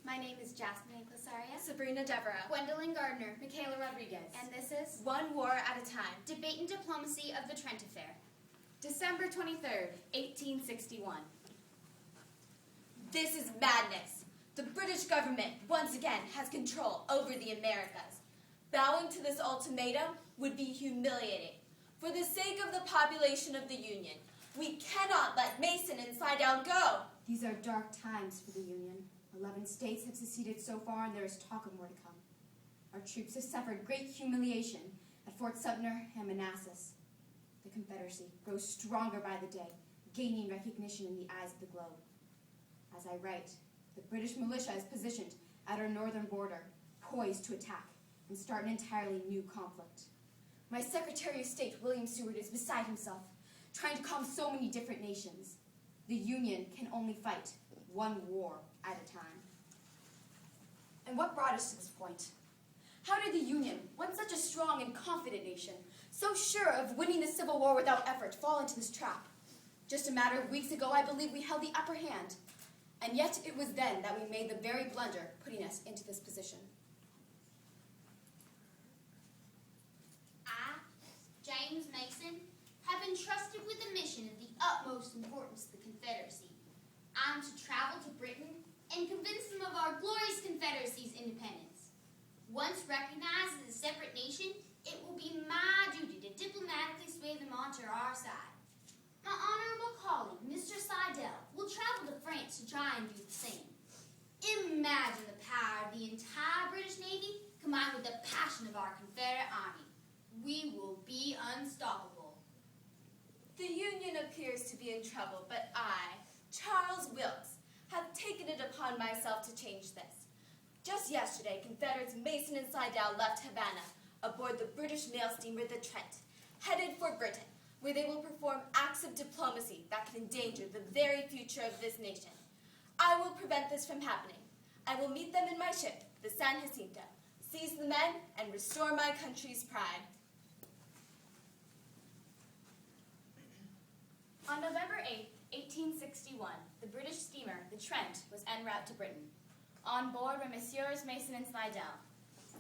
My name is Jasmine Clasaria. Sabrina Deborah. Gwendolyn Gardner. Michaela Rodriguez. And this is One War at a Time. Debate and Diplomacy of the Trent Affair. December 23rd, 1861. This is madness. The British government, once again, has control over the Americas. Bowing to this ultimatum would be humiliating. For the sake of the population of the Union, we cannot let Mason and Slidell go. These are dark times for the Union. 11 states have seceded so far, and there is talk of more to come. Our troops have suffered great humiliation at Fort Sumter and Manassas. The Confederacy grows stronger by the day, gaining recognition in the eyes of the globe. As I write, the British militia is positioned at our northern border, poised to attack and start an entirely new conflict. My Secretary of State, William Seward, is beside himself, trying to calm so many different nations. The Union can only fight one war at a time. And what brought us to this point? How did the Union, once such a strong and confident nation, so sure of winning the Civil War without effort, fall into this trap? Just a matter of weeks ago, I believe we held the upper hand. And yet it was then that we made the very blunder putting us into this position. I, James Mason, have been trusted with a mission of the utmost importance to the Confederacy. I am to travel to Britain and convince them of our glorious Confederacy's independence. Once recognized as a separate nation, it will be my duty to diplomatically sway them onto our side. My honorable colleague, Mr. Slidell, will travel to France to try and do the same. Imagine the power of the entire British Navy combined with the passion of our Confederate Army. We will be unstoppable. The Union appears to be in trouble, but I, Charles Wilkes, have taken it upon myself to change this. Just yesterday, Confederates Mason and Slidell left Havana aboard the British mail steamer the Trent, headed for Britain, where they will perform acts of diplomacy that can endanger the very future of this nation. I will prevent this from happening. I will meet them in my ship, the San Jacinto, seize the men, and restore my country's pride. On November 8, 1861, the British steamer, the Trent, was en route to Britain. On board were Messrs. Mason and Slidell.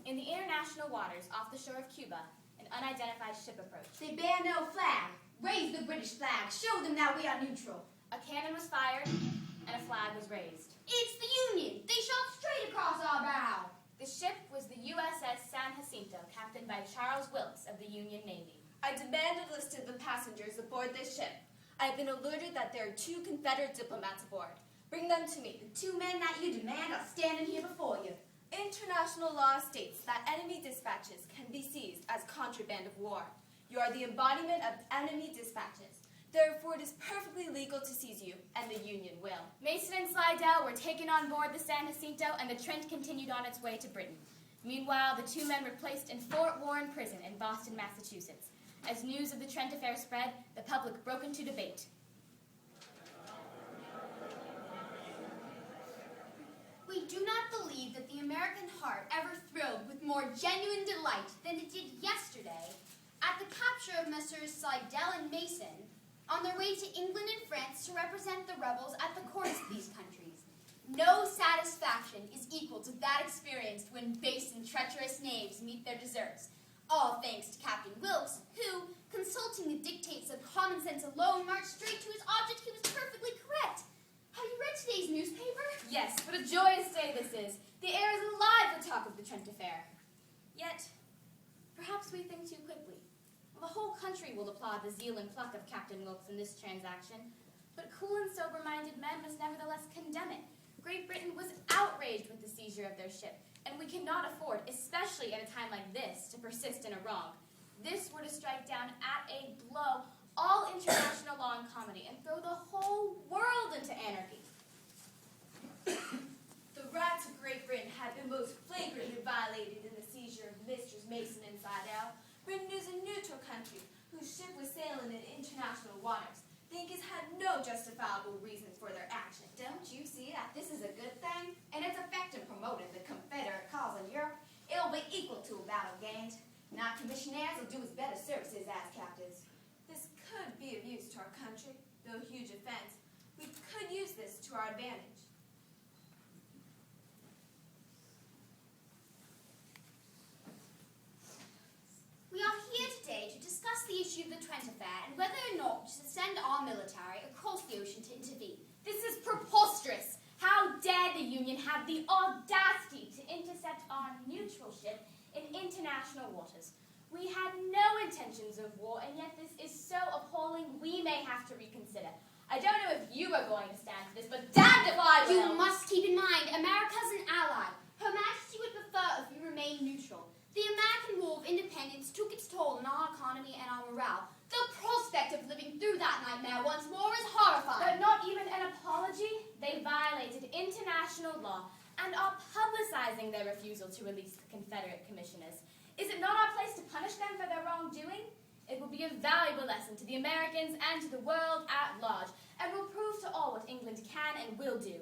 In the international waters off the shore of Cuba, an unidentified ship approached. They bear no flag. Raise the British flag. Show them that we are neutral. A cannon was fired, and a flag was raised. It's the Union! They shot straight across our bow! The ship was the USS San Jacinto, captained by Charles Wilkes of the Union Navy. I demand a list of the passengers aboard this ship. I have been alerted that there are 2 Confederate diplomats aboard. Bring them to me. The 2 men that you demand are standing here before you. International law states that enemy dispatches can be seized as contraband of war. You are the embodiment of enemy dispatches. Therefore, it is perfectly legal to seize you, and the Union will. Mason and Slidell were taken on board the San Jacinto, and the Trent continued on its way to Britain. Meanwhile, the 2 men were placed in Fort Warren Prison in Boston, Massachusetts. As news of the Trent affair spread, the public broke into debate. We do not believe that the American heart ever thrilled with more genuine delight than it did yesterday at the capture of Messrs. Slidell and Mason on their way to England and France to represent the rebels at the courts of these countries. No satisfaction is equal to that experienced when base and treacherous knaves meet their deserts. All thanks to Captain Wilkes, who, consulting the dictates of common sense alone, marched straight to his object. He was perfectly correct. Have you read today's newspaper? Yes, what a joyous day this is. The air is alive with talk of the Trent affair. Yet, perhaps we think too quickly. The whole country will applaud the zeal and pluck of Captain Wilkes in this transaction, but cool and sober-minded men must nevertheless condemn it. Great Britain was outraged with the seizure of their ship, and we cannot afford, especially at a time like this, to persist in a wrong. This were to strike down at a blow all international law and comedy and throw the whole world into anarchy. The rights of Great Britain have been most flagrantly violated in the seizure of Messrs. Mason and Slidell. Britain is a neutral country whose ship was sailing in international waters. The Yankees had no justifiable reasons for their action. Don't you see that this is a good thing? And its effect in promoting the Confederate cause in Europe, it'll be equal to a battle gained. Now commissionaires will do us better services as captives. This could be of use to our country, though a huge offense. We could use this to our advantage. whether or not we should send our military across the ocean to intervene. This is preposterous. How dare the Union have the audacity to intercept our neutral ship in international waters? We had no intentions of war, and yet this is so appalling we may have to reconsider. I don't know if you are going to stand for this, but damned if I will! You must keep in mind, America's an ally. Her Majesty would prefer if we remain neutral. The American War of Independence took its toll on our economy and our morale. The prospect of living through that nightmare once more is horrifying. But not even an apology? They violated international law and are publicizing their refusal to release the Confederate commissioners. Is it not our place to punish them for their wrongdoing? It will be a valuable lesson to the Americans and to the world at large, and will prove to all what England can and will do.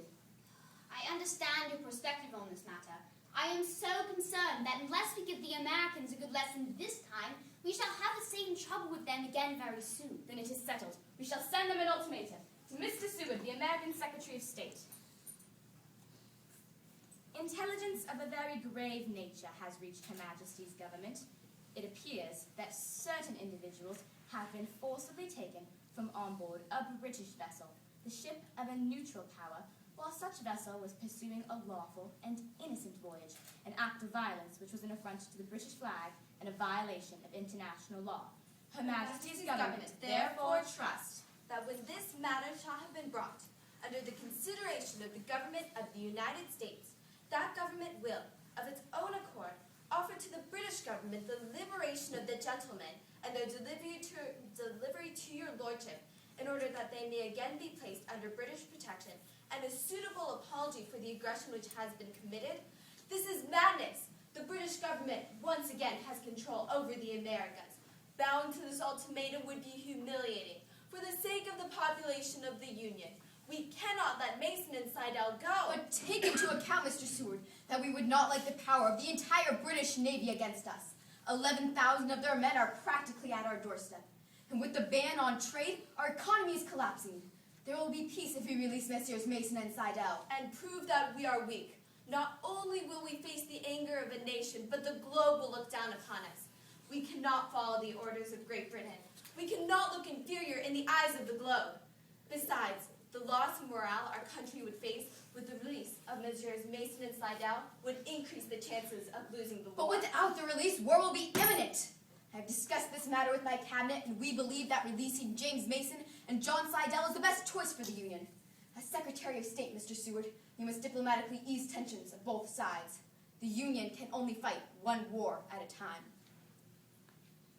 I understand your perspective on this matter. I am so concerned that unless we give the Americans a good lesson this time, we shall have the same trouble with them again very soon. Then it is settled. We shall send them an ultimatum to Mr. Seward, the American Secretary of State. Intelligence of a very grave nature has reached Her Majesty's government. It appears that certain individuals have been forcibly taken from on board a British vessel, the ship of a neutral power, while such vessel was pursuing a lawful and innocent voyage, an act of violence which was an affront to the British flag and a violation of international law. Her Majesty's government therefore trusts that when this matter shall have been brought under the consideration of the government of the United States, that government will, of its own accord, offer to the British government the liberation of the gentlemen and their delivery to your lordship, in order that they may again be placed under British protection, and a suitable apology for the aggression which has been committed. This is madness. The British government once again has control over the Americas. Bowing to this ultimatum would be humiliating. For the sake of the population of the Union, we cannot let Mason and Slidell go. But take into account, Mr. Seward, that we would not like the power of the entire British Navy against us. 11,000 of their men are practically at our doorstep. And with the ban on trade, our economy is collapsing. There will be peace if we release Messrs. Mason and Slidell. And prove that we are weak. Not only will we face the anger of a nation, but the globe will look down upon us. We cannot follow the orders of Great Britain. We cannot look inferior in the eyes of the globe. Besides, the loss of morale our country would face with the release of Messrs. Mason and Slidell would increase the chances of losing the But war. without the release, war will be imminent. I have discussed this matter with my cabinet, and we believe that releasing James Mason and John Slidell is the best choice for the Union. As Secretary of State, Mr. Seward, you must diplomatically ease tensions of both sides. The Union can only fight one war at a time.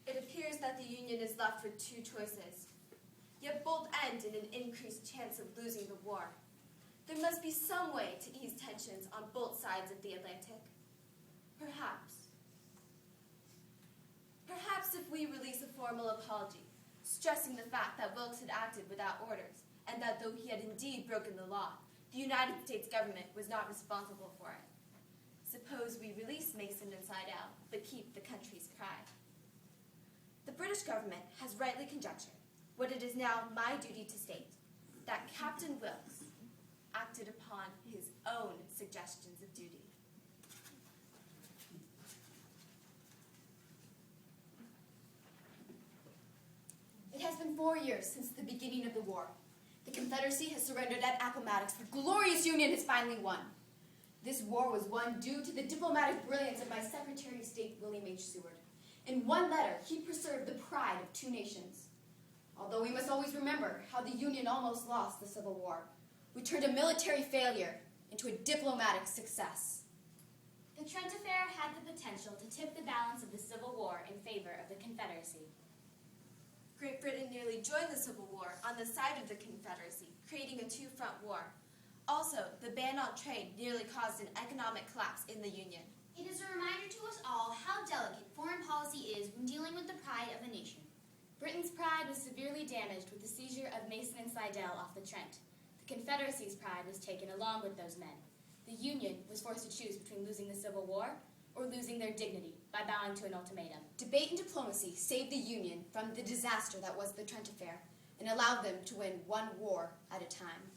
It appears that the Union is left with two choices, yet both end in an increased chance of losing the war. There must be some way to ease tensions on both sides of the Atlantic. Perhaps if we release a formal apology, stressing the fact that Wilkes had acted without orders, and that though he had indeed broken the law, the United States government was not responsible for it. Suppose we release Mason and Slidell, but keep the country's pride. The British government has rightly conjectured, what it is now my duty to state, that Captain Wilkes acted upon his own suggestions of duty. It has been 4 years since the beginning of the war. The Confederacy has surrendered at Appomattox. The glorious Union has finally won. This war was won due to the diplomatic brilliance of my Secretary of State, William H. Seward. In one letter, he preserved the pride of two nations. Although we must always remember how the Union almost lost the Civil War, we turned a military failure into a diplomatic success. The Trent affair had the potential to tip the balance of the Civil War in favor of the Confederacy. Great Britain nearly joined the Civil War on the side of the Confederacy, creating a two-front war. Also, the ban on trade nearly caused an economic collapse in the Union. It is a reminder to us all how delicate foreign policy is when dealing with the pride of a nation. Britain's pride was severely damaged with the seizure of Mason and Slidell off the Trent. The Confederacy's pride was taken along with those men. The Union was forced to choose between losing the Civil War or losing their dignity by bowing to an ultimatum. Debate and diplomacy saved the Union from the disaster that was the Trent affair and allowed them to win one war at a time.